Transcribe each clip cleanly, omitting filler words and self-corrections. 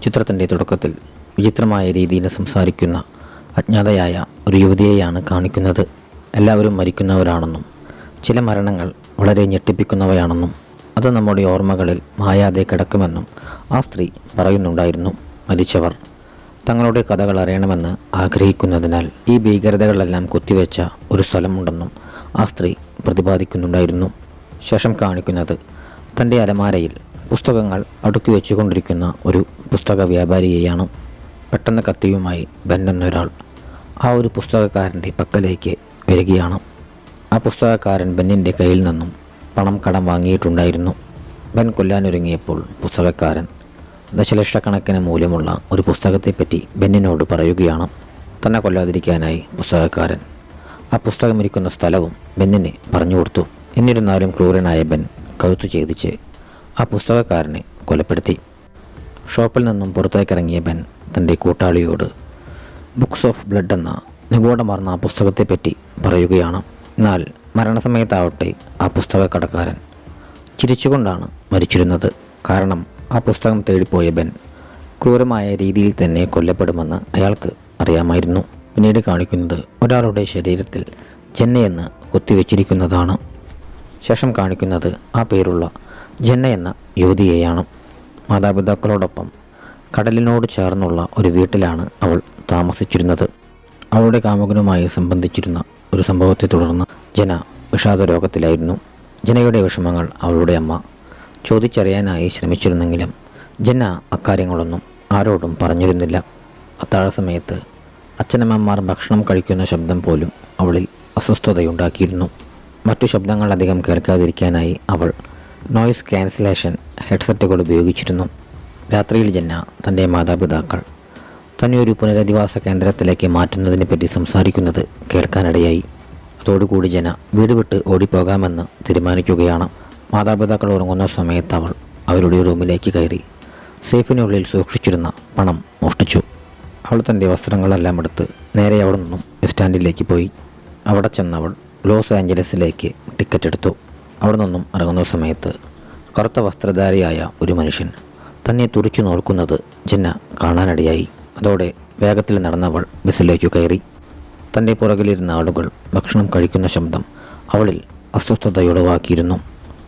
ചിത്രത്തിൻ്റെ തുടക്കത്തിൽ വിചിത്രമായ രീതിയിൽ സംസാരിക്കുന്ന അജ്ഞാതയായ ഒരു യുവതിയെയാണ് കാണിക്കുന്നത്. എല്ലാവരും മരിക്കുന്നവരാണെന്നും ചില മരണങ്ങൾ വളരെ ഞെട്ടിപ്പിക്കുന്നവയാണെന്നും അത് നമ്മുടെ ഓർമ്മകളിൽ മായാതെ കിടക്കുമെന്നും ആ സ്ത്രീ പറയുന്നുണ്ടായിരുന്നു. മരിച്ചവർ തങ്ങളുടെ കഥകൾ അറിയണമെന്ന് ആഗ്രഹിക്കുന്നതിനാൽ ഈ ഭീകരതകളെല്ലാം കുത്തിവെച്ച ഒരു സ്ഥലമുണ്ടെന്നും ആ സ്ത്രീ പ്രതിപാദിക്കുന്നുണ്ടായിരുന്നു. ശേഷം കാണിക്കുന്നത് തൻ്റെ അലമാരയിൽ പുസ്തകങ്ങൾ അടുക്കി വെച്ചുകൊണ്ടിരിക്കുന്ന ഒരു പുസ്തക വ്യാപാരിയെയാണ്. പെട്ടെന്ന് കത്തിയുമായി ബെൻ എന്നൊരാൾ ആ ഒരു പുസ്തകക്കാരൻ്റെ പക്കലേക്ക് വരികയാണ്. ആ പുസ്തകക്കാരൻ ബെന്നിൻ്റെ കയ്യിൽ നിന്നും പണം കടം വാങ്ങിയിട്ടുണ്ടായിരുന്നു. ബെൻ കൊല്ലാനൊരുങ്ങിയപ്പോൾ പുസ്തകക്കാരൻ ദശലക്ഷക്കണക്കിന് മൂല്യമുള്ള ഒരു പുസ്തകത്തെപ്പറ്റി ബെന്നിനോട് പറയുകയാണ്. തന്നെ കൊല്ലാതിരിക്കാനായി പുസ്തകക്കാരൻ ആ പുസ്തകമിരിക്കുന്ന സ്ഥലവും ബെന്നിന് പറഞ്ഞു കൊടുത്തു. എന്നിരുന്നാലും ക്രൂരനായ ബെൻ കഴുത്തു ഛേദിച്ച് ആ പുസ്തകക്കാരനെ കൊലപ്പെടുത്തി. ഷോപ്പിൽ നിന്നും പുറത്തേക്കിറങ്ങിയ ബെൻ തൻ്റെ കൂട്ടാളിയോട് ബുക്സ് ഓഫ് ബ്ലഡ് എന്ന നിഗൂഢമാർന്ന ആ പുസ്തകത്തെപ്പറ്റി പറയുകയാണ്. എന്നാൽ മരണസമയത്താവട്ടെ ആ പുസ്തകക്കടക്കാരൻ ചിരിച്ചുകൊണ്ടാണ് മരിച്ചിരുന്നത്. കാരണം ആ പുസ്തകം തേടിപ്പോയ ബെൻ ക്രൂരമായ രീതിയിൽ തന്നെ കൊല്ലപ്പെടുമെന്ന് അയാൾക്ക് അറിയാമായിരുന്നു. പിന്നീട് കാണിക്കുന്നത് ഒരാളുടെ ശരീരത്തിൽ ജെന്നയെന്ന് കുത്തിവെച്ചിരിക്കുന്നതാണ്. ശേഷം കാണിക്കുന്നത് ആ പേരുള്ള ജെന്ന എന്ന യുവതിയെയാണ്. മാതാപിതാക്കളോടൊപ്പം കടലിനോട് ചേർന്നുള്ള ഒരു വീട്ടിലാണ് അവൾ താമസിച്ചിരുന്നത്. അവളുടെ കാമുകനുമായി സംബന്ധിച്ചിരുന്ന ഒരു സംഭവത്തെ തുടർന്ന് ജന വിഷാദ രോഗത്തിലായിരുന്നു. ജനയുടെ വിഷമങ്ങൾ അവളുടെ അമ്മ ചോദിച്ചറിയാനായി ശ്രമിച്ചിരുന്നെങ്കിലും ജന്ന അക്കാര്യങ്ങളൊന്നും ആരോടും പറഞ്ഞിരുന്നില്ല. അത്താഴ സമയത്ത് അച്ഛനമ്മമാർ ഭക്ഷണം കഴിക്കുന്ന ശബ്ദം പോലും അവളിൽ അസ്വസ്ഥതയുണ്ടാക്കിയിരുന്നു. മറ്റു ശബ്ദങ്ങൾ അധികം കേൾക്കാതിരിക്കാനായി അവൾ നോയിസ് ക്യാൻസലേഷൻ ഹെഡ്സെറ്റുകൾ ഉപയോഗിച്ചിരുന്നു. രാത്രിയിൽ ജന്ന തൻ്റെ മാതാപിതാക്കൾ തന്നെ ഒരു പുനരധിവാസ കേന്ദ്രത്തിലേക്ക് മാറ്റുന്നതിനെപ്പറ്റി സംസാരിക്കുന്നത് കേൾക്കാനിടയായി. അതോടുകൂടി ജന വീട് വിട്ട് ഓടിപ്പോകാമെന്ന് തീരുമാനിക്കുകയാണ്. മാതാപിതാക്കൾ ഉറങ്ങുന്ന സമയത്ത് അവൾ അവരുടെ റൂമിലേക്ക് കയറി സേഫിനുള്ളിൽ സൂക്ഷിച്ചിരുന്ന പണം മോഷ്ടിച്ചു. അവൾ തൻ്റെ വസ്ത്രങ്ങളെല്ലാം എടുത്ത് നേരെ അവിടെ നിന്നും ബസ് സ്റ്റാൻഡിലേക്ക് പോയി. അവിടെ ചെന്നവൾ ലോസ് ആഞ്ചലസിലേക്ക് ടിക്കറ്റ് എടുത്തു. അവിടെ നിന്നും ഇറങ്ങുന്ന സമയത്ത് കറുത്ത വസ്ത്രധാരിയായ ഒരു മനുഷ്യൻ തന്നെ തുറിച്ചു നോക്കുന്നത് ജന്ന കാണാനിടയായി. അതോടെ വേഗത്തിൽ നടന്നവൾ ബസ്സിലേക്ക് കയറി. തൻ്റെ പുറകിലിരുന്ന ആളുകൾ ഭക്ഷണം കഴിക്കുന്ന ശബ്ദം അവളിൽ അസ്വസ്ഥതയുളവാക്കിയിരുന്നു.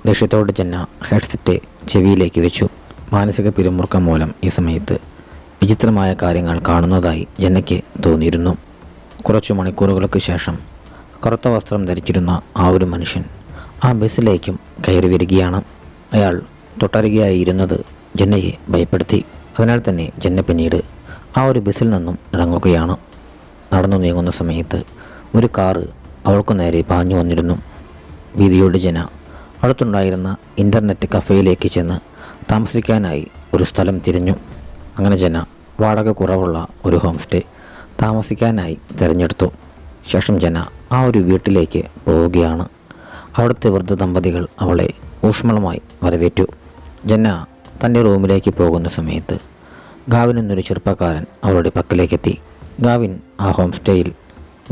ദേഷ്യത്തോടെ ജന്ന ഹെഡ്സെറ്റ് ചെവിയിലേക്ക് വെച്ചു. മാനസിക പിരിമുറുക്കം മൂലം ഈ സമയത്ത് വിചിത്രമായ കാര്യങ്ങൾ കാണുന്നതായി ജന്നയ്ക്ക് തോന്നിയിരുന്നു. കുറച്ചു മണിക്കൂറുകൾക്ക് ശേഷം കറുത്ത വസ്ത്രം ധരിച്ചിരുന്ന ആ ഒരു മനുഷ്യൻ ആ ബസ്സിലേക്കും കയറി വരികയാണ്. അയാൾ തൊട്ടരികയായി ഇരുന്നത് ജന്നയെ ഭയപ്പെടുത്തി. അതിനാൽ തന്നെ ജന്ന പിന്നീട് ആ ഒരു ബസ്സിൽ നിന്നും ഇറങ്ങുകയാണ്. നടന്നു നീങ്ങുന്ന സമയത്ത് ഒരു കാറ് അവൾക്ക് നേരെ പാഞ്ഞു വന്നിരുന്നു. ഭീതിയോട് ജന അടുത്തുണ്ടായിരുന്ന ഇൻ്റർനെറ്റ് കഫേയിലേക്ക് ചെന്ന് താമസിക്കാനായി ഒരു സ്ഥലം തിരഞ്ഞു. അങ്ങനെ ജന വാടക കുറവുള്ള ഒരു ഹോം സ്റ്റേ താമസിക്കാനായി തിരഞ്ഞെടുത്തു. ശേഷം ജന ആ ഒരു വീട്ടിലേക്ക് പോവുകയാണ്. അവിടുത്തെ വൃദ്ധ ദമ്പതികൾ അവളെ ഊഷ്മളമായി വരവേറ്റു. ജന്ന തൻ്റെ റൂമിലേക്ക് പോകുന്ന സമയത്ത് ഗാവിൻ എന്നൊരു ചെറുപ്പക്കാരൻ അവളുടെ പക്കലേക്കെത്തി. ഗാവിൻ ആ ഹോം സ്റ്റേയിൽ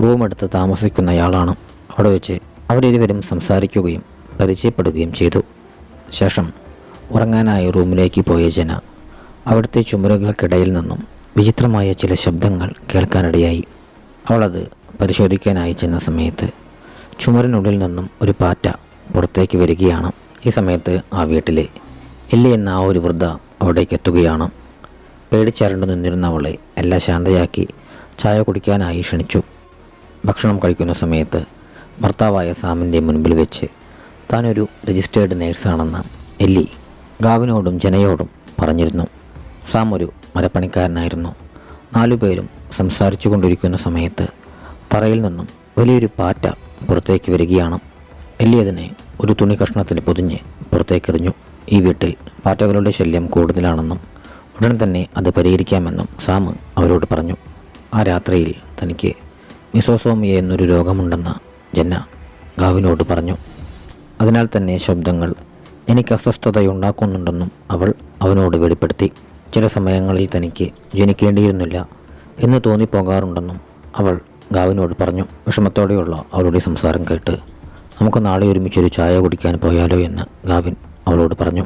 റൂമെടുത്ത് താമസിക്കുന്നയാളാണ്. അവിടെ വെച്ച് അവരിരുവരും സംസാരിക്കുകയും പരിചയപ്പെടുകയും ചെയ്തു. ശേഷം ഉറങ്ങാനായി റൂമിലേക്ക് പോയ ജന അവിടുത്തെ ചുമരുകൾക്കിടയിൽ നിന്നും വിചിത്രമായ ചില ശബ്ദങ്ങൾ കേൾക്കാനിടയായി. അവളത് പരിശോധിക്കാനായി ചെന്ന സമയത്ത് ചുമരിനുള്ളിൽ നിന്നും ഒരു പാറ്റ പുറത്തേക്ക് വരികയാണ്. ഈ സമയത്ത് ആ വീട്ടിലെ എല്ലി എന്ന ആ ഒരു വൃദ്ധ അവിടേക്ക് എത്തുകയാണ്. പേടിച്ചരണ്ടു നിന്നിരുന്ന അവളെ എല്ലാം ശാന്തയാക്കി ചായ കുടിക്കാനായി ക്ഷണിച്ചു. ഭക്ഷണം കഴിക്കുന്ന സമയത്ത് ഭർത്താവായ സാമിൻ്റെ മുൻപിൽ വെച്ച് താനൊരു രജിസ്റ്റേർഡ് നേഴ്സാണെന്ന് എല്ലി ഗാവിനോടും ജനയോടും പറഞ്ഞിരുന്നു. സാം ഒരു മരപ്പണിക്കാരനായിരുന്നു. 4 പേരും സംസാരിച്ചു കൊണ്ടിരിക്കുന്ന സമയത്ത് തറയിൽ നിന്നും വലിയൊരു പാറ്റ പുറത്തേക്ക് വരികയാണ്. എല്ലി അതിനെ ഒരു തുണി കഷ്ണത്തിൽ പൊതിഞ്ഞ് പുറത്തേക്കെറിഞ്ഞു. ഈ വീട്ടിൽ പാറ്റകളുടെ ശല്യം കൂടുതലാണെന്നും ഉടൻ തന്നെ അത് പരിഹരിക്കാമെന്നും സാം അവരോട് പറഞ്ഞു. ആ രാത്രിയിൽ തനിക്ക് മിസോസോമിയ എന്നൊരു രോഗമുണ്ടെന്ന് ജന്ന ഗാവിനോട് പറഞ്ഞു. അതിനാൽ തന്നെ ശബ്ദങ്ങൾ എനിക്ക് അസ്വസ്ഥതയുണ്ടാക്കുന്നുണ്ടെന്നും അവൾ അവനോട് വെളിപ്പെടുത്തി. ചില സമയങ്ങളിൽ തനിക്ക് ജനിക്കേണ്ടിയിരുന്നില്ല എന്ന് തോന്നിപ്പോകാറുണ്ടെന്നും അവൾ ഗാവിനോട് പറഞ്ഞു. വിഷമത്തോടെയുള്ള അവളുടെ സംസാരം കേട്ട് നമുക്ക് നാളെ ഒരുമിച്ചൊരു ചായ കുടിക്കാൻ പോയാലോ എന്ന് ഗാവിൻ അവളോട് പറഞ്ഞു.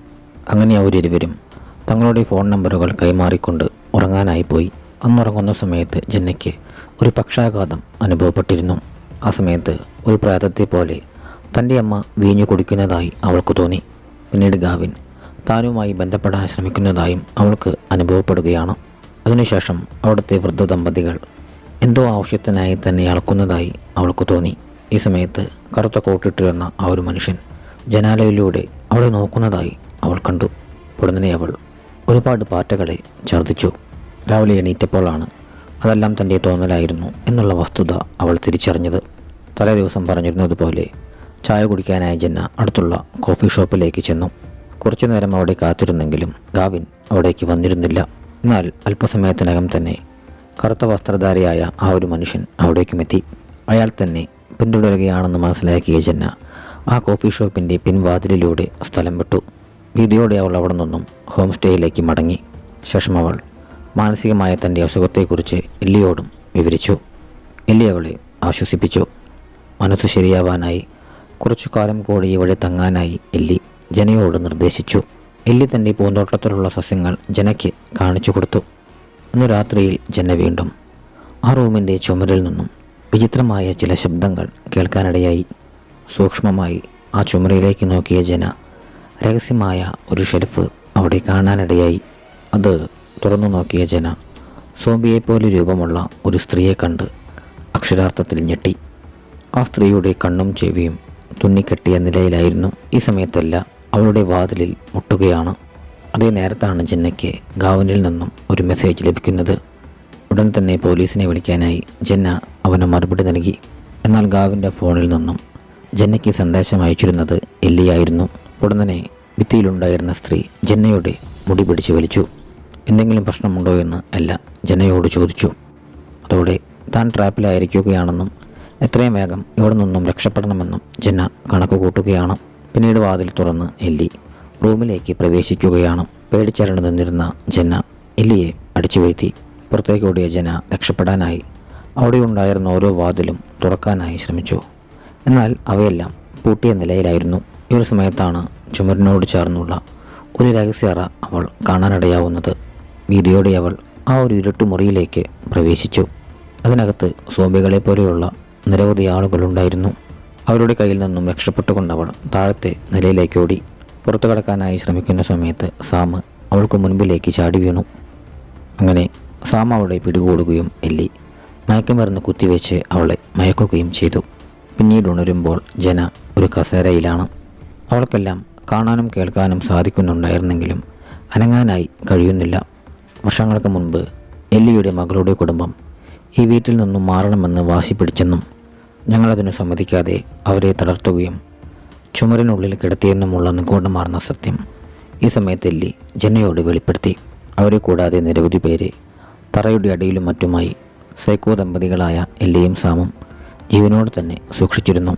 അങ്ങനെ അവരിരുവരും തങ്ങളുടെ ഫോൺ നമ്പറുകൾ കൈമാറിക്കൊണ്ട് ഉറങ്ങാനായി പോയി. അന്നുറങ്ങുന്ന സമയത്ത് ജന്നയ്ക്ക് ഒരു പക്ഷാഘാതം അനുഭവപ്പെട്ടിരുന്നു. ആ സമയത്ത് ഒരു പ്രേതത്തെ പോലെ തൻ്റെ അമ്മ വീഞ്ഞു കുടിക്കുന്നതായി അവൾക്ക് തോന്നി. പിന്നീട് ഗാവിൻ താനുമായി ബന്ധപ്പെടാൻ ശ്രമിക്കുന്നതായും അവൾക്ക് അനുഭവപ്പെടുകയാണ്. അതിനുശേഷം അവിടുത്തെ വൃദ്ധ ദമ്പതികൾ എന്തോ ആവശ്യത്തിനായി തന്നെ അളക്കുന്നതായി അവൾക്ക് തോന്നി. ഈ സമയത്ത് കറുത്ത കോട്ടിട്ടിരുന്ന ആ ഒരു മനുഷ്യൻ ജനാലയിലൂടെ അവളെ നോക്കുന്നതായി അവൾ കണ്ടു. ഉടനെ അവൾ ഒരുപാട് പാറ്റകളെ ഛർദ്ദിച്ചു. രാവിലെ എണീറ്റപ്പോഴാണ് അതെല്ലാം തൻ്റെ തോന്നലായിരുന്നു എന്നുള്ള വസ്തുത അവൾ തിരിച്ചറിഞ്ഞത്. തലേ ദിവസം പറഞ്ഞിരുന്നതുപോലെ ചായ കുടിക്കാനായി ജന്ന അടുത്തുള്ള കോഫി ഷോപ്പിലേക്ക് ചെന്നു. കുറച്ചു നേരം അവിടെ കാത്തിരുന്നെങ്കിലും ഗാവിൻ അവിടേക്ക് വന്നിരുന്നില്ല. എന്നാൽ അല്പസമയത്തിനകം തന്നെ കറുത്ത വസ്ത്രധാരിയായ ആ ഒരു മനുഷ്യൻ അവിടേക്കുമെത്തി. അയാൾ തന്നെ പിന്തുടരുകയാണെന്ന് മനസ്സിലാക്കിയ ജന്ന ആ കോഫി ഷോപ്പിൻ്റെ പിൻവാതിലിലൂടെ സ്ഥലം വിട്ടു. ഭീതിയോടെ അവൾ അവിടെ നിന്നും ഹോം സ്റ്റേയിലേക്ക് മടങ്ങി. ശേഷം അവൾ മാനസികമായ തൻ്റെ അസുഖത്തെക്കുറിച്ച് എല്ലിയോടും വിവരിച്ചു. എല്ലി അവളെ ആശ്വസിപ്പിച്ചു. മനസ്സ് ശരിയാവാനായി കുറച്ചു കാലം കൂടി ഇവിടെ തങ്ങാനായി എല്ലി ജനയോട് നിർദ്ദേശിച്ചു. എല്ലി തൻ്റെ പൂന്തോട്ടത്തിലുള്ള സസ്യങ്ങൾ ജനയ്ക്ക് കാണിച്ചു കൊടുത്തു. അന്ന് രാത്രിയിൽ ജന വീണ്ടും ആ റൂമിൻ്റെ ചുമരിൽ നിന്നും വിചിത്രമായ ചില ശബ്ദങ്ങൾ കേൾക്കാനിടയായി. സൂക്ഷ്മമായി ആ ചുമരിലേക്ക് നോക്കിയ ജന രഹസ്യമായ ഒരു ഷെൽഫ് അവിടെ കാണാനിടയായി. അത് തുറന്നു നോക്കിയ ജന സോംബിയെപ്പോലെ രൂപമുള്ള ഒരു സ്ത്രീയെ കണ്ട് അക്ഷരാർത്ഥത്തിൽ ഞെട്ടി. ആ സ്ത്രീയുടെ കണ്ണും ചെവിയും തുന്നിക്കെട്ടിയ നിലയിലായിരുന്നു. ഈ സമയത്തല്ല അവളുടെ വാതിലിൽ മുട്ടുകയാണ്. അതേ നേരത്താണ് ജന്നയ്ക്ക് ഗാവനിൽ നിന്നും ഒരു മെസ്സേജ് ലഭിക്കുന്നത്. ഉടൻ തന്നെ പോലീസിനെ വിളിക്കാനായി ജന്ന അവന് മറുപടി നൽകി. എന്നാൽ ഗാവിൻ്റെ ഫോണിൽ നിന്നും ജന്നയ്ക്ക് സന്ദേശം അയച്ചിരുന്നത് എല്ലിയായിരുന്നു. ഉടൻ തന്നെ ഭിത്തിയിലുണ്ടായിരുന്ന സ്ത്രീ ജന്നയുടെ മുടി പിടിച്ചു വലിച്ചു. എന്തെങ്കിലും പ്രശ്നമുണ്ടോ എന്ന് എല്ല ജന്നയോട് ചോദിച്ചു. അതോടെ താൻ ട്രാപ്പിലായിരിക്കുകയാണെന്നും എത്രയും വേഗം ഇവിടെ നിന്നും രക്ഷപ്പെടണമെന്നും ജന്ന കണക്ക് കൂട്ടുകയാണ്. പിന്നീട് വാതിൽ തുറന്ന് എല്ലി റൂമിലേക്ക് പ്രവേശിക്കുകയാണ്. പേടിച്ചരണ്ട് നിന്നിരുന്ന ജന്ന എല്ലിയെ അടിച്ചു വീഴ്ത്തി. പുറത്തേക്ക് ഓടിയ ജന രക്ഷപ്പെടാനായി അവിടെ ഉണ്ടായിരുന്ന ഓരോ വാതിലും തുറക്കാനായി ശ്രമിച്ചു. എന്നാൽ അവയെല്ലാം പൂട്ടിയ നിലയിലായിരുന്നു. ഈ ഒരു സമയത്താണ് ചുമരിനോട് ചേർന്നുള്ള ഒരു രഹസ്യറ അവൾ കാണാനിടയാവുന്നത്. ഭീതിയോടെ അവൾ ആ ഒരു ഇരുട്ടുമുറിയിലേക്ക് പ്രവേശിച്ചു. അതിനകത്ത് സോംബികളെ പോലെയുള്ള നിരവധി ആളുകളുണ്ടായിരുന്നു. അവരുടെ കയ്യിൽ നിന്നും രക്ഷപ്പെട്ടുകൊണ്ട് അവൾ താഴത്തെ നിലയിലേക്ക് ഓടി. പുറത്തു കടക്കാനായി ശ്രമിക്കുന്ന സമയത്ത് സാം അവൾക്ക് മുൻപിലേക്ക് ചാടി വീണു. അങ്ങനെ സാം അവളെ പിടികൂടുകയും എല്ലി മയക്കുമരുന്ന് കുത്തിവെച്ച് അവളെ മയക്കുകയും ചെയ്തു. പിന്നീട് ഉണരുമ്പോൾ ജന ഒരു കസേരയിലാണ്. അവൾക്കെല്ലാം കാണാനും കേൾക്കാനും സാധിക്കുന്നുണ്ടായിരുന്നെങ്കിലും അനങ്ങാനായി കഴിയുന്നില്ല. വർഷങ്ങൾക്ക് മുൻപ് എല്ലിയുടെ മകളുടെ കുടുംബം ഈ വീട്ടിൽ നിന്നും മാറണമെന്ന് വാശി പിടിച്ചെന്നും ഞങ്ങളതിനു സമ്മതിക്കാതെ അവരെ തളർത്തുകയും ചുമരിനുള്ളിൽ കിടത്തിയെന്നുമുള്ള നിഗൂഢമാർന്ന സത്യം ഈ സമയത്ത് എല്ലി ജന്നയോട് വെളിപ്പെടുത്തി. അവരെ കൂടാതെ നിരവധി പേരെ തറയുടെ അടിയിലും മറ്റുമായി സൈക്കോ ദമ്പതികളായ എല്ലിയും സാമും ജീവനോട് തന്നെ സൂക്ഷിച്ചിരുന്നു.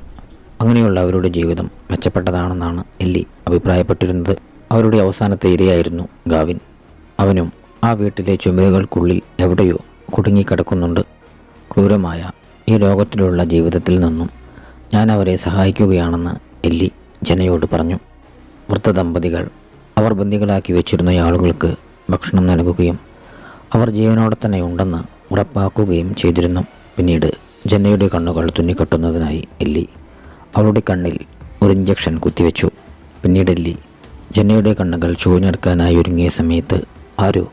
അങ്ങനെയുള്ള അവരുടെ ജീവിതം മെച്ചപ്പെട്ടതാണെന്നാണ് എല്ലി അഭിപ്രായപ്പെട്ടിരുന്നത്. അവരുടെ അവസാനത്തെ ഇരയായിരുന്നു ഗാവിൻ. അവനും ആ വീട്ടിലെ ചുമരുകൾക്കുള്ളിൽ എവിടെയോ കുടുങ്ങിക്കിടക്കുന്നുണ്ട്. ക്രൂരമായ ഈ ലോകത്തിലുള്ള ജീവിതത്തിൽ നിന്നും ഞാൻ അവരെ സഹായിക്കുകയാണെന്ന് എല്ലി ജനയോട് പറഞ്ഞു. വൃദ്ധ ദമ്പതികൾ അവർ ബന്ദികളാക്കി വെച്ചിരുന്ന ആളുകൾക്ക് ഭക്ഷണം നൽകുകയും അവർ ജീവനോടെ തന്നെ ഉണ്ടെന്ന് ഉറപ്പാക്കുകയും ചെയ്തിരുന്നു. പിന്നീട് ജന്നയുടെ കണ്ണുകൾ തുന്നിക്കെട്ടുന്നതിനായി എല്ലി അവളുടെ കണ്ണിൽ ഒരു ഇഞ്ചക്ഷൻ കുത്തിവെച്ചു. പിന്നീട് എല്ലി ജന്നയുടെ കണ്ണുകൾ ചൂഴ്ന്നെടുക്കാനായി ഒരുങ്ങിയ സമയത്ത് ആരോ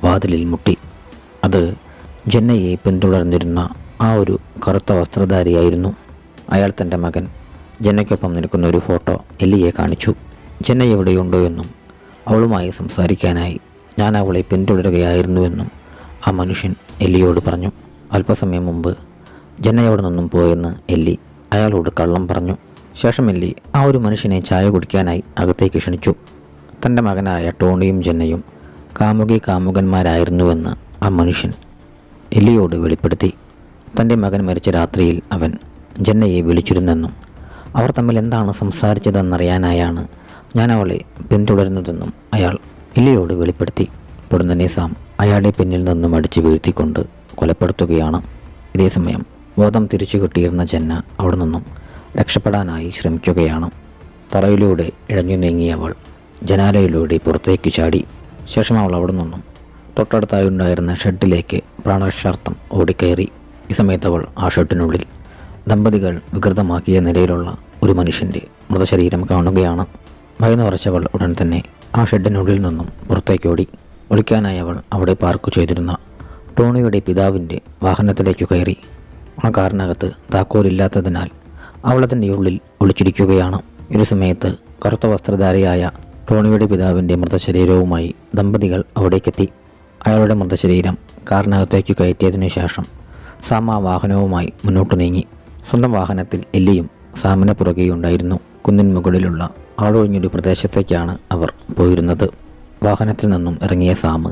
വാതിലിൽ മുട്ടി. അത് ജന്നയെ പിന്തുടർന്നിരുന്ന ആ ഒരു കറുത്ത വസ്ത്രധാരിയായിരുന്നു. അയാൾ തൻ്റെ മകൻ ജന്നയ്ക്കൊപ്പം നിൽക്കുന്ന ഒരു ഫോട്ടോ എല്ലിയെ കാണിച്ചു. ജന്ന എവിടെയുണ്ടോ എന്നും അവളുമായി സംസാരിക്കാനായി ഞാൻ അവളെ പിന്തുടരുകയായിരുന്നുവെന്നും ആ മനുഷ്യൻ എല്ലിയോട് പറഞ്ഞു. അല്പസമയം മുമ്പ് ജന്ന എവിടെ നിന്നും പോയെന്ന് എല്ലി അയാളോട് കള്ളം പറഞ്ഞു. ശേഷം എല്ലി ആ ഒരു മനുഷ്യനെ ചായ കുടിക്കാനായി അകത്തേക്ക് ക്ഷണിച്ചു. തൻ്റെ മകനായ ടോണിയും ജന്നയും കാമുകന്മാരായിരുന്നുവെന്ന് ആ മനുഷ്യൻ എല്ലിയോട് വെളിപ്പെടുത്തി. തൻ്റെ മകൻ മരിച്ച രാത്രിയിൽ അവൻ ജന്നയെ വിളിച്ചിരുന്നെന്നും അവർ തമ്മിൽ എന്താണ് സംസാരിച്ചതെന്നറിയാനായാണ് ഞാൻ അവളെ പിന്തുടരുന്നതെന്നും അയാൾ എല്ലിയോട് വെളിപ്പെടുത്തി. ഉടൻ തന്നെ സാം അയാളുടെ പിന്നിൽ നിന്നും അടിച്ചു വീഴ്ത്തിക്കൊണ്ട് കൊലപ്പെടുത്തുകയാണ്. ഇതേസമയം ബോധം തിരിച്ചു കിട്ടിയിരുന്ന ജന്ന അവിടെ നിന്നും രക്ഷപ്പെടാനായി ശ്രമിക്കുകയാണ്. തറയിലൂടെ ഇഴഞ്ഞു നീങ്ങിയവൾ ജനാലയിലൂടെ പുറത്തേക്ക് ചാടി. ശേഷം അവൾ അവിടെ നിന്നും തൊട്ടടുത്തായി ഉണ്ടായിരുന്ന ഷെഡിലേക്ക് പ്രാണരക്ഷാർത്ഥം ഓടിക്കയറി. ഈ സമയത്ത് അവൾ ആ ഷെഡിനുള്ളിൽ ദമ്പതികൾ വികൃതമാക്കിയ നിലയിലുള്ള ഒരു മനുഷ്യൻ്റെ മൃതശരീരം കാണുകയാണ്. ഭയന്ന് വിറച്ചവൾ ഉടൻ തന്നെ ആ ഷെഡിനുള്ളിൽ നിന്നും പുറത്തേക്കോടി. ഒളിക്കാനായി അവൾ അവിടെ പാർക്ക് ചെയ്തിരുന്ന ടോണിയുടെ പിതാവിൻ്റെ വാഹനത്തിലേക്ക് കയറി. ആ കാറിനകത്ത് താക്കോലില്ലാത്തതിനാൽ അവളതിൻ്റെ ഉള്ളിൽ ഒളിച്ചിരിക്കുകയാണ്. ഒരു സമയത്ത് കറുത്ത വസ്ത്രധാരിയായ ടോണിയുടെ പിതാവിൻ്റെ മൃതശരീരവുമായി ദമ്പതികൾ അവിടേക്കെത്തി. അയാളുടെ മൃതശരീരം കാറിനകത്തേക്ക് കയറ്റിയതിനു ശേഷം സാം ആ വാഹനവുമായി മുന്നോട്ട് നീങ്ങി. സ്വന്തം വാഹനത്തിൽ എല്ലിയും സാമിന് പുറകെയുണ്ടായിരുന്നു. കുന്നിൻ മുകളിലുള്ള ആളൊഴിഞ്ഞൊരു പ്രദേശത്തേക്കാണ് അവർ പോയിരുന്നത്. വാഹനത്തിൽ നിന്നും ഇറങ്ങിയ സാം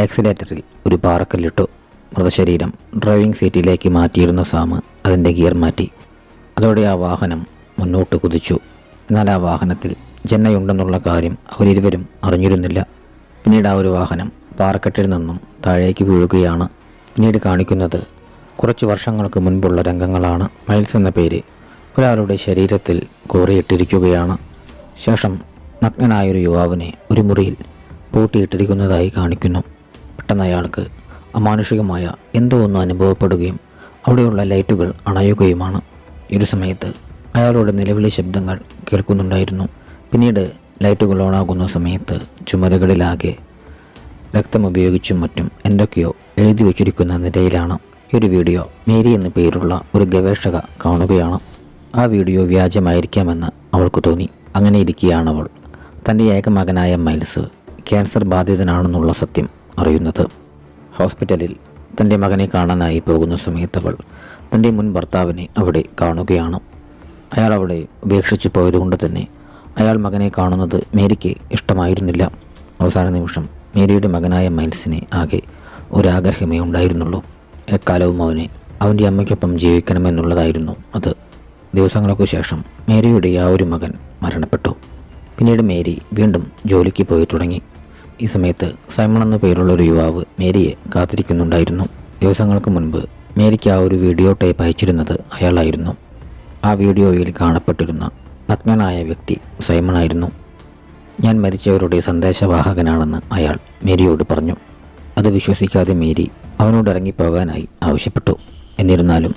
ആക്സിലേറ്ററിൽ ഒരു പാറക്കല്ലിട്ടു. മൃതശരീരം ഡ്രൈവിംഗ് സീറ്റിലേക്ക് മാറ്റിയിരുന്ന സാം അതിൻ്റെ ഗിയർ മാറ്റി. അതോടെ ആ വാഹനം മുന്നോട്ട് കുതിച്ചു. എന്നാൽ ആ വാഹനത്തിൽ ജന്നയുണ്ടെന്നുള്ള കാര്യം അവരിരുവരും അറിഞ്ഞിരുന്നില്ല. പിന്നീട് ആ ഒരു വാഹനം പാറക്കെട്ടിൽ നിന്നും താഴേക്ക് വീഴുകയാണ്. പിന്നീട് കാണിക്കുന്നത് കുറച്ച് വർഷങ്ങൾക്ക് മുൻപുള്ള രംഗങ്ങളാണ്. മൈൽസ് എന്ന പേര് ഒരാളുടെ ശരീരത്തിൽ കോറിയിട്ടിരിക്കുകയാണ്. ശേഷം നഗ്നനായൊരു യുവാവിനെ ഒരു മുറിയിൽ പൂട്ടിയിട്ടിരിക്കുന്നതായി കാണിക്കുന്നു. പെട്ടെന്ന് അയാൾക്ക് അമാനുഷികമായ എന്തോ ഒന്ന് അനുഭവപ്പെടുകയും അവിടെയുള്ള ലൈറ്റുകൾ അണയുകയുമാണ്. ഈ ഒരു സമയത്ത് അയാളുടെ നിലവിളി ശബ്ദങ്ങൾ കേൾക്കുന്നുണ്ടായിരുന്നു. പിന്നീട് ലൈറ്റുകൾ ഓണാകുന്ന സമയത്ത് ചുമരുകളിലാകെ രക്തം ഉപയോഗിച്ചും മറ്റും എന്തൊക്കെയോ എഴുതി വച്ചിരിക്കുന്ന നിലയിലാണ്. ഈ ഒരു വീഡിയോ മേരി എന്ന പേരുള്ള ഒരു ഗവേഷക കാണുകയാണ്. ആ വീഡിയോ വ്യാജമായിരിക്കാമെന്ന് അവൾക്ക് തോന്നി. അങ്ങനെ ഇരിക്കുകയാണ് അവൾ തൻ്റെ ഏകമകനായ മൈൽസ് ക്യാൻസർ ബാധിതനാണെന്നുള്ള സത്യം അറിയുന്നത്. ഹോസ്പിറ്റലിൽ തൻ്റെ മകനെ കാണാനായി പോകുന്ന സമയത്ത് അവൾ തൻ്റെ മുൻ ഭർത്താവിനെ അവിടെ കാണുകയാണ്. അയാൾ അവിടെ ഉപേക്ഷിച്ച് പോയതുകൊണ്ട് തന്നെ അയാൾ മകനെ കാണുന്നത് മേരിക്ക് ഇഷ്ടമായിരുന്നില്ല. അവസാന നിമിഷം മേരിയുടെ മകനായ മൈൽസിനെ ആകെ ഒരാഗ്രഹമേ ഉണ്ടായിരുന്നുള്ളൂ. എക്കാലവും അവൻ്റെ അമ്മയ്ക്കൊപ്പം ജീവിക്കണമെന്നുള്ളതായിരുന്നു അത്. ദിവസങ്ങൾക്ക് ശേഷം മേരിയുടെ ആ ഒരു മകൻ മരണപ്പെട്ടു. പിന്നീട് മേരി വീണ്ടും ജോലിക്ക് പോയി തുടങ്ങി. ഈ സമയത്ത് സൈമൺ എന്ന പേരുള്ള ഒരു യുവാവ് മേരിയെ കാത്തിരിക്കുന്നുണ്ടായിരുന്നു. ദിവസങ്ങൾക്ക് മുൻപ് മേരിക്ക് ആ ഒരു വീഡിയോ ടേപ്പ് അയച്ചിരുന്നത് അയാളായിരുന്നു. ആ വീഡിയോയിൽ കാണപ്പെട്ടിരുന്ന നഗ്നനായ വ്യക്തി സൈമണായിരുന്നു. ഞാൻ മരിച്ചവരുടെ സന്ദേശവാഹകനാണെന്ന് അയാൾ മേരിയോട് പറഞ്ഞു. അത് വിശ്വസിക്കാതെ മേരി അവനോട് ഇറങ്ങിപ്പോകാനായി ആവശ്യപ്പെട്ടു. എന്നിരുന്നാലും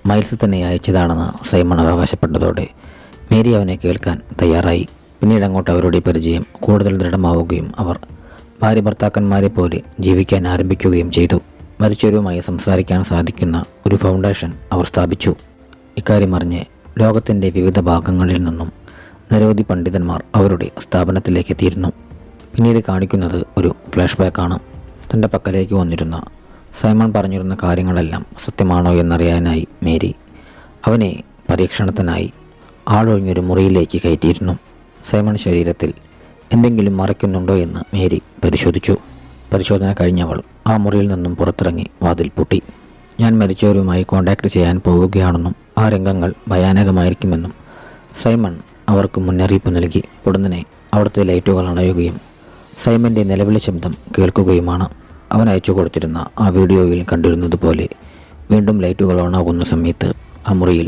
മൈൽസ് തന്നെ അയച്ചതാണെന്ന് സൈമൺ അവകാശപ്പെട്ടതോടെ മേരി അവനെ കേൾക്കാൻ തയ്യാറായി. പിന്നീട് അങ്ങോട്ട് അവരുടെ പരിചയം കൂടുതൽ ദൃഢമാവുകയും അവർ ഭാര്യ ഭർത്താക്കന്മാരെ പോലെ ജീവിക്കാൻ ആരംഭിക്കുകയും ചെയ്തു. മരിച്ചവരുമായി സംസാരിക്കാൻ സാധിക്കുന്ന ഒരു ഫൗണ്ടേഷൻ അവർ സ്ഥാപിച്ചു. ഇക്കാര്യം അറിഞ്ഞ് ലോകത്തിൻ്റെ വിവിധ ഭാഗങ്ങളിൽ നിന്നും നിരവധി പണ്ഡിതന്മാർ അവരുടെ സ്ഥാപനത്തിലേക്ക് എത്തിയിരുന്നു. പിന്നീട് കാണിക്കുന്നത് ഒരു ഫ്ലാഷ് ബാക്കാണ്. തൻ്റെ പക്കലേക്ക് വന്നിരുന്ന സൈമൺ പറഞ്ഞിരുന്ന കാര്യങ്ങളെല്ലാം സത്യമാണോ എന്നറിയാനായി മേരി അവനെ പരീക്ഷണത്തിനായി ആളൊഴിഞ്ഞൊരു മുറിയിലേക്ക് കയറ്റിയിരുന്നു. സൈമൺ ശരീരത്തിൽ എന്തെങ്കിലും മറയ്ക്കുന്നുണ്ടോ എന്ന് മേരി പരിശോധിച്ചു. പരിശോധന കഴിഞ്ഞവൾ ആ മുറിയിൽ നിന്നും പുറത്തിറങ്ങി വാതിൽ പൂട്ടി. ഞാൻ മരിച്ചവരുമായി കോൺടാക്ട് ചെയ്യാൻ പോവുകയാണെന്നും ആ രംഗങ്ങൾ ഭയാനകമായിരിക്കുമെന്നും സൈമൺ അവർക്ക് മുന്നറിയിപ്പ് നൽകി. ഉടനെ അവിടുത്തെ ലൈറ്റുകൾ അണയുകയും സൈമൻ്റെ നിലവിളി ശബ്ദം കേൾക്കുകയുമാണ്. അവൻ അയച്ചു കൊടുത്തിരുന്ന ആ വീഡിയോയിൽ കണ്ടിരുന്നത് പോലെ വീണ്ടും ലൈറ്റുകൾ ഓണാകുന്ന സമയത്ത് ആ മുറിയിൽ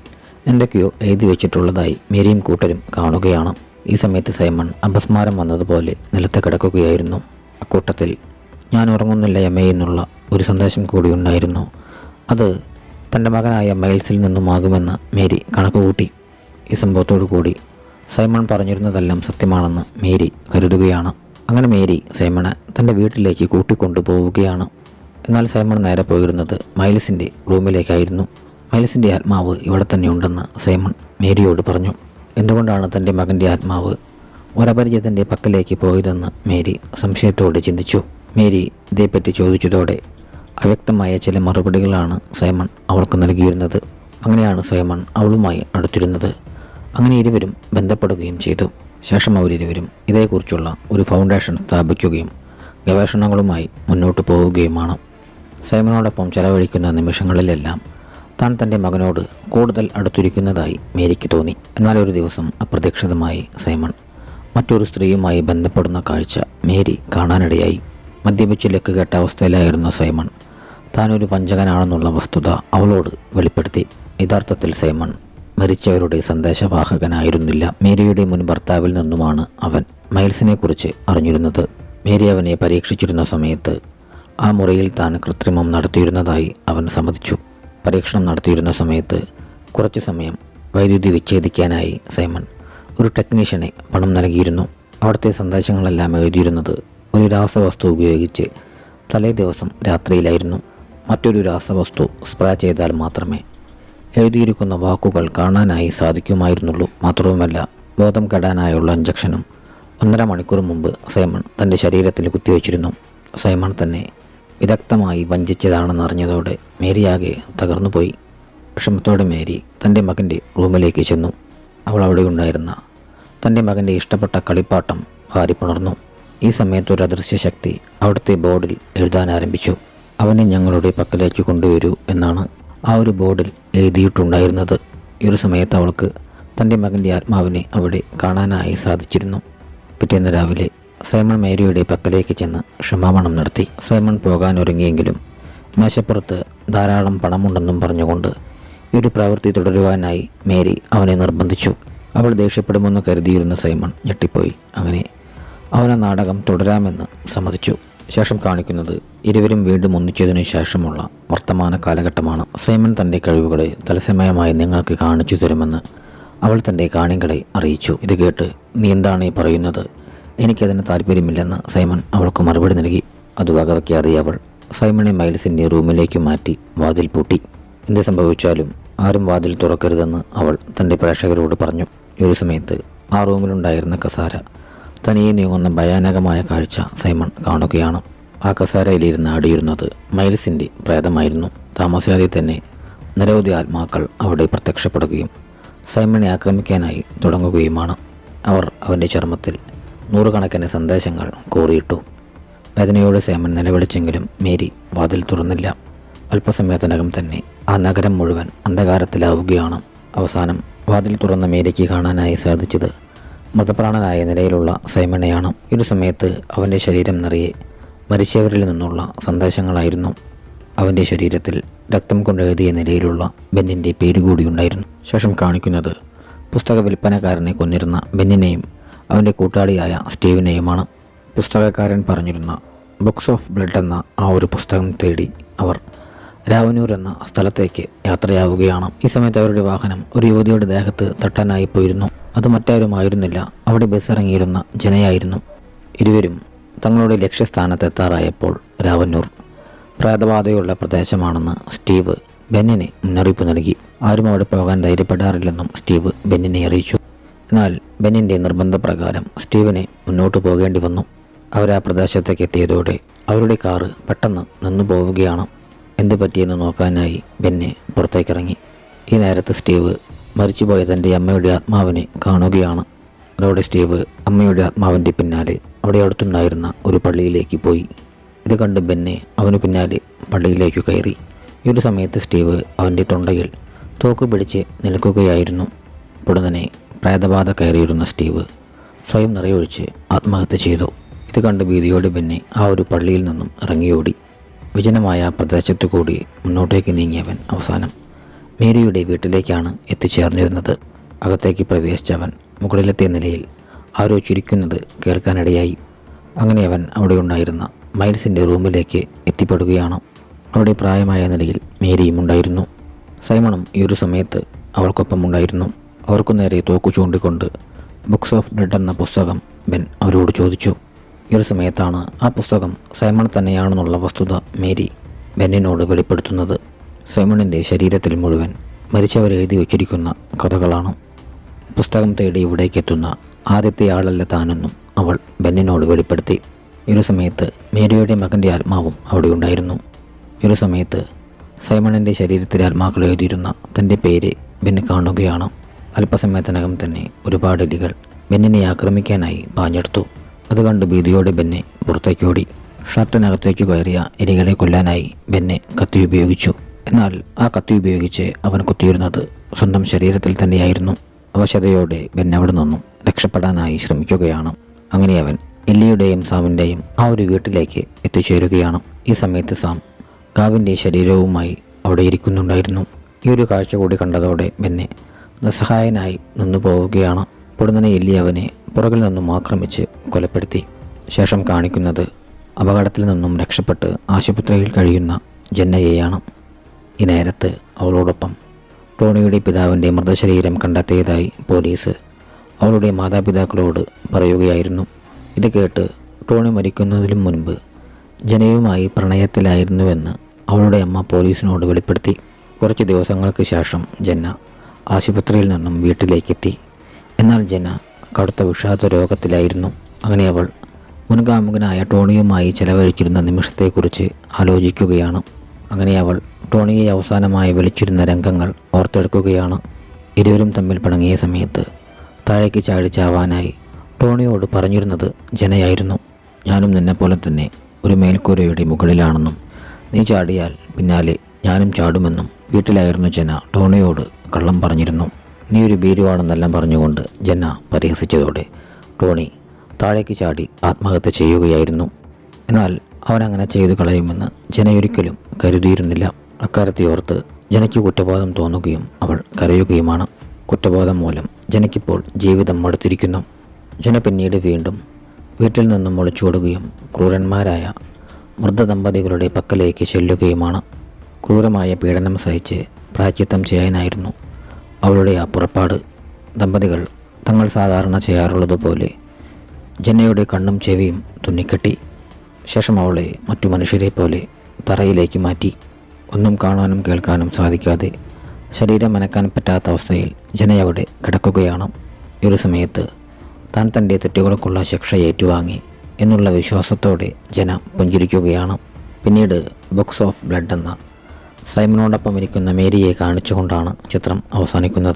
എന്തൊക്കെയോ എഴുതി വെച്ചിട്ടുള്ളതായി മേരിയും കൂട്ടരും കാണുകയാണ്. ഈ സമയത്ത് സൈമൺ അപസ്മാരം വന്നതുപോലെ നിലത്ത് കിടക്കുകയായിരുന്നു. അക്കൂട്ടത്തിൽ ഞാൻ ഉറങ്ങുന്നില്ല എമ്മേ എന്നുള്ള ഒരു സന്ദേശം കൂടി ഉണ്ടായിരുന്നു. അത് തൻ്റെ മകനായ മൈൽസിൽ നിന്നുമാകുമെന്ന് മേരി കണക്കുകൂട്ടി. ഈ സംഭവത്തോടു കൂടി സൈമൺ പറഞ്ഞിരുന്നതെല്ലാം സത്യമാണെന്ന് മേരി കരുതുകയാണ്. അങ്ങനെ മേരി സൈമണെ തൻ്റെ വീട്ടിലേക്ക് കൂട്ടിക്കൊണ്ടു പോവുകയാണ്. എന്നാൽ സൈമൺ നേരെ പോയിരുന്നത് മൈൽസിൻ്റെ റൂമിലേക്കായിരുന്നു. മൈൽസിൻ്റെ ആത്മാവ് ഇവിടെ തന്നെ ഉണ്ടെന്ന് സൈമൺ മേരിയോട് പറഞ്ഞു. എന്തുകൊണ്ടാണ് തൻ്റെ മകൻ്റെ ആത്മാവ് ഒരപരിചിതൻ്റെ പക്കലേക്ക് പോയതെന്ന് മേരി സംശയത്തോടെ ചിന്തിച്ചു. മേരി ഇതേപ്പറ്റി ചോദിച്ചതോടെ അവ്യക്തമായ ചില മറുപടികളാണ് സൈമൺ അവൾക്ക് നൽകിയിരുന്നത്. അങ്ങനെയാണ് സൈമൺ അവളുമായി അടുത്തിരുന്നത്. അങ്ങനെ ഇരുവരും ബന്ധപ്പെടുകയും ചെയ്തു. ശേഷം അവരിരുവരും ഇതേക്കുറിച്ചുള്ള ഒരു ഫൗണ്ടേഷൻ സ്ഥാപിക്കുകയും ഗവേഷണങ്ങളുമായി മുന്നോട്ട് പോവുകയുമാണ്. സൈമണോടൊപ്പം ചെലവഴിക്കുന്ന നിമിഷങ്ങളിലെല്ലാം താൻ തൻ്റെ മകനോട് കൂടുതൽ അടുത്തിരിക്കുന്നതായി മേരിക്ക് തോന്നി. എന്നാൽ ഒരു ദിവസം അപ്രതീക്ഷിതമായി സൈമൺ മറ്റൊരു സ്ത്രീയുമായി ബന്ധപ്പെടുന്ന കാഴ്ച മേരി കാണാനിടയായി. മദ്യപിച്ച് ലക്ക് കെട്ട അവസ്ഥയിലായിരുന്ന സൈമൺ താനൊരു വഞ്ചകനാണെന്നുള്ള വസ്തുത അവളോട് വെളിപ്പെടുത്തി. യഥാർത്ഥത്തിൽ സൈമൺ മരിച്ചവരുടെ സന്ദേശവാഹകനായിരുന്നില്ല. മേരിയുടെ മുൻ ഭർത്താവിൽ നിന്നുമാണ് അവൻ മൈൽസിനെ കുറിച്ച് അറിഞ്ഞിരുന്നത്. മേരി അവനെ പരീക്ഷിച്ചിരുന്ന സമയത്ത് ആ മുറിയിൽ താൻ കൃത്രിമം നടത്തിയിരുന്നതായി അവൻ സമ്മതിച്ചു. പരീക്ഷണം നടത്തിയിരുന്ന സമയത്ത് കുറച്ചു സമയം വൈദ്യുതി വിച്ഛേദിക്കാനായി സൈമൺ ഒരു ടെക്നീഷ്യനെ പണം നൽകിയിരുന്നു. അവിടുത്തെ സന്ദേശങ്ങളെല്ലാം എഴുതിയിരുന്നത് ഒരു രാസവസ്തു ഉപയോഗിച്ച് തലേ ദിവസം രാത്രിയിലായിരുന്നു. മറ്റൊരു രാസവസ്തു സ്പ്രേ ചെയ്താൽ മാത്രമേ എഴുതിയിരിക്കുന്ന വാക്കുകൾ കാണാനായി സാധിക്കുമായിരുന്നുള്ളൂ. മാത്രവുമല്ല, ബോധം കെടാനായുള്ള ഇഞ്ചക്ഷനും 1.5 മണിക്കൂർ മുമ്പ് സൈമൺ തൻ്റെ ശരീരത്തിൽ കുത്തിവെച്ചിരുന്നു. സൈമൺ തന്നെ വിദഗ്ധമായി വഞ്ചിച്ചതാണെന്നറിഞ്ഞതോടെ മേരിയാകെ തകർന്നുപോയി. വിഷമത്തോടെ മേരി തൻ്റെ മകൻ്റെ റൂമിലേക്ക് ചെന്നു. അവൾ അവിടെ ഉണ്ടായിരുന്ന തൻ്റെ മകൻ്റെ ഇഷ്ടപ്പെട്ട കളിപ്പാട്ടം വാരിപ്പുണർന്നു. ഈ സമയത്ത് ഒരു അദൃശ്യ ശക്തി അവിടുത്തെ ബോർഡിൽ എഴുതാൻ ആരംഭിച്ചു. അവനെ ഞങ്ങളുടെ പക്കലേക്ക് കൊണ്ടുവരൂ എന്നാണ് ആ ഒരു ബോർഡിൽ എഴുതിയിട്ടുണ്ടായിരുന്നത്. ഈ ഒരു സമയത്ത് അവൾക്ക് തൻ്റെ മകൻ്റെ ആത്മാവിനെ അവിടെ കാണാനായി സാധിച്ചിരുന്നു. പിറ്റേന്ന് രാവിലെ സൈമൺ മേരിയുടെ പക്കലേക്ക് ചെന്ന് ക്ഷമാപണം നടത്തി. സൈമൺ പോകാനൊരുങ്ങിയെങ്കിലും മേശപ്പുറത്ത് ധാരാളം പണമുണ്ടെന്നും പറഞ്ഞുകൊണ്ട് ഈ ഒരു പ്രവൃത്തി തുടരുവാനായി മേരി അവനെ നിർബന്ധിച്ചു. അവൾ ദേഷ്യപ്പെടുമെന്ന് കരുതിയിരുന്ന സൈമൺ ഞെട്ടിപ്പോയി. അങ്ങനെ അവൻ ആ നാടകം തുടരാമെന്ന് സമ്മതിച്ചു. ശേഷം കാണിക്കുന്നത് ഇരുവരും വീണ്ടും ഒന്നിച്ചതിനു ശേഷമുള്ള വർത്തമാന കാലഘട്ടമാണ്. സൈമൺ തൻ്റെ കഴിവുകളെ തത്സമയമായി നിങ്ങൾക്ക് കാണിച്ചു തരുമെന്ന് അവൾ തൻ്റെ കാണികളെ അറിയിച്ചു. ഇത് കേട്ട് നീ എന്താണ് ഈ പറയുന്നത്? എനിക്കതിന് താല്പര്യമില്ലെന്ന് സൈമൺ അവൾക്ക് മറുപടി നൽകി. അത് വകവയ്ക്കാതെ അവൾ സൈമണെ മൈൽസിൻ്റെ റൂമിലേക്ക് മാറ്റി വാതിൽ പൂട്ടി. എന്ത് സംഭവിച്ചാലും ആരും വാതിൽ തുറക്കരുതെന്ന് അവൾ തൻ്റെ പ്രേക്ഷകരോട് പറഞ്ഞു. ഈ ഒരു സമയത്ത് ആ റൂമിലുണ്ടായിരുന്ന കസാര തനിയെ നീങ്ങുന്ന ഭയാനകമായ കാഴ്ച സൈമൺ കാണുകയാണ്. ആ കസാരയിലിരുന്ന് ആടിയിരുന്നത് മൈൽസിൻ്റെ പ്രേതമായിരുന്നു. താമസിയാതെ തന്നെ നിരവധി ആത്മാക്കൾ അവിടെ പ്രത്യക്ഷപ്പെടുകയും സൈമണെ ആക്രമിക്കാനായി തുടങ്ങുകയുമാണ്. അവർ അവൻ്റെ ചർമ്മത്തിൽ 100 കണക്കിന് സന്ദേശങ്ങൾ കോറിയിട്ടു. വേദനയോടെ സൈമൺ നിലവിളിച്ചെങ്കിലും മേരി വാതിൽ തുറന്നില്ല. അല്പസമയത്തിനകം തന്നെ ആ നഗരം മുഴുവൻ അന്ധകാരത്തിലാവുകയാണ്. അവസാനം വാതിൽ തുറന്ന മേരിക്ക് കാണാനായി സാധിച്ചത് മൃതപ്രാണനായ നിലയിലുള്ള സൈമണെയാണ്. ഒരു സമയത്ത് അവൻ്റെ ശരീരം നിറയെ മരിച്ചവരിൽ നിന്നുള്ള സന്ദേശങ്ങളായിരുന്നു. അവൻ്റെ ശരീരത്തിൽ രക്തം കൊണ്ടെഴുതിയ നിലയിലുള്ള ബെന്നിൻ്റെ പേര് കൂടിയുണ്ടായിരുന്നു. ശേഷം കാണിക്കുന്നത് പുസ്തക വിൽപ്പനക്കാരനെ കൊന്നിരുന്ന ബെന്നിനെയും അവൻ്റെ കൂട്ടാളിയായ സ്റ്റീവിനെയുമാണ്. പുസ്തകക്കാരൻ പറഞ്ഞിരുന്ന ബുക്സ് ഓഫ് ബ്ലഡ് എന്ന ആ ഒരു പുസ്തകം തേടി അവർ രാവനൂർ എന്ന സ്ഥലത്തേക്ക് യാത്രയാവുകയാണ്. ഈ സമയത്ത് അവരുടെ വാഹനം ഒരു യുവതിയുടെ ദേഹത്ത് തട്ടാനായി പോയിരുന്നു. അത് മറ്റാരുമായിരുന്നില്ല, അവിടെ ബസ് ഇറങ്ങിയിരുന്ന ജനയായിരുന്നു. ഇരുവരും തങ്ങളുടെ ലക്ഷ്യസ്ഥാനത്തെത്താറായപ്പോൾ രാവന്നൂർ പ്രേതബാധയുള്ള പ്രദേശമാണെന്ന് സ്റ്റീവ് ബെന്നിനെ മുന്നറിയിപ്പ് നൽകി. ആരും അവിടെ പോകാൻ ധൈര്യപ്പെടാറില്ലെന്നും സ്റ്റീവ് ബെന്നിനെ അറിയിച്ചു. എന്നാൽ ബെന്നിൻ്റെ നിർബന്ധപ്രകാരം സ്റ്റീവിനെ മുന്നോട്ട് പോകേണ്ടി വന്നു. അവർ ആ പ്രദേശത്തേക്ക് എത്തിയതോടെ അവരുടെ കാറ് പെട്ടെന്ന് നിന്നു പോവുകയാണ്. എന്തു പറ്റിയെന്ന് നോക്കാനായി ബെന്നെ പുറത്തേക്കിറങ്ങി. ഈ നേരത്ത് സ്റ്റീവ് മരിച്ചുപോയ തൻ്റെ അമ്മയുടെ ആത്മാവിനെ കാണുകയാണ്. അതോടെ സ്റ്റീവ് അമ്മയുടെ ആത്മാവിൻ്റെ പിന്നാലെ അവിടെ അടുത്തുണ്ടായിരുന്ന ഒരു പള്ളിയിലേക്ക് പോയി. ഇത് കണ്ട് ബെന്നെ അവന് പിന്നാലെ പള്ളിയിലേക്ക് കയറി. ഈ ഒരു സമയത്ത് സ്റ്റീവ് അവൻ്റെ തൊണ്ടയിൽ തോക്ക് പിടിച്ച് നിൽക്കുകയായിരുന്നു. ഉടനെ പ്രേതബാധ കയറിയിരുന്ന സ്റ്റീവ് സ്വയം നിറയൊഴിച്ച് ആത്മഹത്യ ചെയ്തു. ഇത് കണ്ട് ഭീതിയോടെ ബെന്നെ ആ ഒരു പള്ളിയിൽ നിന്നും ഇറങ്ങിയോടി. വിജനമായ പ്രദേശത്തു കൂടി മുന്നോട്ടേക്ക് നീങ്ങിയവൻ അവസാനം മേരിയുടെ വീട്ടിലേക്കാണ് എത്തിച്ചേർന്നിരുന്നത്. അകത്തേക്ക് പ്രവേശിച്ചവൻ മുകളിലത്തെ നിലയിൽ ആരോ ചിരിക്കുന്നത് കേൾക്കാനിടയായി. അങ്ങനെ അവൻ അവിടെ ഉണ്ടായിരുന്ന മൈൽസിൻ്റെ റൂമിലേക്ക് എത്തിപ്പെടുകയാണ്. അവിടെ പ്രായമായ നിലയിൽ മേരിയും ഉണ്ടായിരുന്നു. സൈമണും ഈ ഒരു സമയത്ത് അവൾക്കൊപ്പം ഉണ്ടായിരുന്നു. അവർക്കു നേരെ തോക്കു ചൂണ്ടിക്കൊണ്ട് ബുക്സ് ഓഫ് ബ്ലഡ് എന്ന പുസ്തകം ബെൻ അവരോട് ചോദിച്ചു. ഈ ഒരു സമയത്താണ് ആ പുസ്തകം സൈമൺ തന്നെയാണെന്നുള്ള വസ്തുത മേരി ബെന്നിനോട് വെളിപ്പെടുത്തുന്നത്. സൈമണിൻ്റെ ശരീരത്തിൽ മുഴുവൻ മരിച്ചവരെഴുതി വച്ചിരിക്കുന്ന കഥകളാണ്. പുസ്തകം തേടി ഇവിടേക്കെത്തുന്ന ആദ്യത്തെ ആളല്ല താനെന്നും അവൾ ബെന്നിനോട് വെളിപ്പെടുത്തി. ഈ ഒരു സമയത്ത് മേരിയുടെ മകൻ്റെ ആത്മാവും അവിടെ ഉണ്ടായിരുന്നു. ഈ ഒരു സമയത്ത് സൈമണിൻ്റെ ശരീരത്തിലെ ആത്മാക്കൾ എഴുതിയിരുന്ന തൻ്റെ പേര് ബെന്ന് കാണുകയാണ്. അല്പസമയത്തിനകം തന്നെ ഒരുപാട് എലികൾ ബെന്നിനെ ആക്രമിക്കാനായി പാഞ്ഞെടുത്തു. അത് കണ്ട് ഭീതിയോടെ ബെന്നെ പുറത്തേക്കോടി. ഷർട്ടിനകത്തേക്ക് കയറിയ എലികളെ കൊല്ലാനായി ബെന്നെ കത്തി ഉപയോഗിച്ചു. എന്നാൽ ആ കത്തി ഉപയോഗിച്ച് അവൻ കുത്തിയിരുന്നത് സ്വന്തം ശരീരത്തിൽ തന്നെയായിരുന്നു. അവശതയോടെ ബെൻ അവിടെ നിന്നും രക്ഷപ്പെടാനായി ശ്രമിക്കുകയാണ്. അങ്ങനെ അവൻ എല്ലിയുടെയും സാമിൻ്റെയും ആ ഒരു വീട്ടിലേക്ക് എത്തിച്ചേരുകയാണ്. ഈ സമയത്ത് സാം ഗാവിൻ്റെ ശരീരവുമായി അവിടെ ഇരിക്കുന്നുണ്ടായിരുന്നു. ഈ ഒരു കാഴ്ച കൂടി കണ്ടതോടെ ബെന്നെ നിസ്സഹായനായി നിന്നു പോവുകയാണ്. പൊടുന്നനെ എല്ലി അവനെ പുറകിൽ നിന്നും ആക്രമിച്ച് കൊലപ്പെടുത്തി. ശേഷം കാണിക്കുന്നത് അപകടത്തിൽ നിന്നും രക്ഷപ്പെട്ട് ആശുപത്രിയിൽ കഴിയുന്ന ജന്നയെയാണ്. ഈ നേരത്ത് അവളോടൊപ്പം ടോണിയുടെ പിതാവിൻ്റെ മൃതശരീരം കണ്ടെത്തിയതായി പോലീസ് അവളുടെ മാതാപിതാക്കളോട് പറയുകയായിരുന്നു. ഇത് കേട്ട് ടോണി മരിക്കുന്നതിലും മുൻപ് ജനയുമായി പ്രണയത്തിലായിരുന്നുവെന്ന് അവളുടെ അമ്മ പോലീസിനോട് വെളിപ്പെടുത്തി. കുറച്ച് ദിവസങ്ങൾക്ക് ശേഷം ജന്ന ആശുപത്രിയിൽ നിന്നും വീട്ടിലേക്കെത്തി. എന്നാൽ ജന കടുത്ത വിഷാദ രോഗത്തിലായിരുന്നു. അങ്ങനെ അവൾ മുൻകാമുകനായ ടോണിയുമായി ചെലവഴിച്ചിരുന്ന നിമിഷത്തെക്കുറിച്ച് ആലോചിക്കുകയാണ്. അങ്ങനെ അവൾ ടോണിയെ അവസാനമായി വിളിച്ചിരുന്ന രംഗങ്ങൾ ഓർത്തെടുക്കുകയാണ്. ഇരുവരും തമ്മിൽ പിണങ്ങിയ സമയത്ത് താഴേക്ക് ചാടി ചാവാനായി ടോണിയോട് പറഞ്ഞിരുന്നത് ജനയായിരുന്നു. ഞാനും നിന്നെപ്പോലെ തന്നെ ഒരു മേൽക്കൂരയുടെ മുകളിലാണെന്നും നീ ചാടിയാൽ പിന്നാലെ ഞാനും ചാടുമെന്നും വീട്ടിലായിരുന്നു ജന ടോണിയോട് കള്ളം പറഞ്ഞിരുന്നു. നീ ഒരു ഭീരുവാണെന്നെല്ലാം പറഞ്ഞുകൊണ്ട് ജന പരിഹസിച്ചതോടെ ടോണി താഴേക്ക് ചാടി ആത്മഹത്യ ചെയ്യുകയായിരുന്നു. എന്നാൽ അവനങ്ങനെ ചെയ്തു കളയുമെന്ന് ജനയൊരിക്കലും കരുതിയിരുന്നില്ല. അക്കാര്യത്തെ ഓർത്ത് ജനയ്ക്ക് കുറ്റബോധം തോന്നുകയും അവൾ കരയുകയുമാണ്. കുറ്റബോധം മൂലം ജനയ്ക്കിപ്പോൾ ജീവിതം മടുത്തിരിക്കുന്നു. ജന പിന്നീട് വീണ്ടും വീട്ടിൽ നിന്നും ഒളിച്ചോടുകയും ക്രൂരന്മാരായ വൃദ്ധദമ്പതികളുടെ പക്കലേക്ക് ചെല്ലുകയുമാണ്. ക്രൂരമായ പീഡനം സഹിച്ച് പ്രായശ്ചിത്തം ചെയ്യാനായിരുന്നു അവളുടെ ആ പുറപ്പാട്. ദമ്പതികൾ തങ്ങൾ സാധാരണ ചെയ്യാറുള്ളതുപോലെ ജന്നയുടെ കണ്ണും ചെവിയും തുന്നിക്കെട്ടി. ശേഷം അവളെ മറ്റു മനുഷ്യരെ പോലെ തറയിലേക്ക് മാറ്റി. ഒന്നും കാണാനും കേൾക്കാനും സാധിക്കാതെ ശരീരം അനക്കാൻ പറ്റാത്ത അവസ്ഥയിൽ ജനയവിടെ കിടക്കുകയാണ്. ഈ ഒരു സമയത്ത് താൻ തൻ്റെ തെറ്റുകൾക്കുള്ള ശിക്ഷ ഏറ്റുവാങ്ങി എന്നുള്ള വിശ്വാസത്തോടെ ജന പുഞ്ചിരിക്കുകയാണ്. പിന്നീട് ബുക്സ് ഓഫ് ബ്ലഡ് എന്ന സൈമനോടൊപ്പം ഇരിക്കുന്ന മേരിയെ കാണിച്ചുകൊണ്ടാണ് ചിത്രം അവസാനിക്കുന്നത്.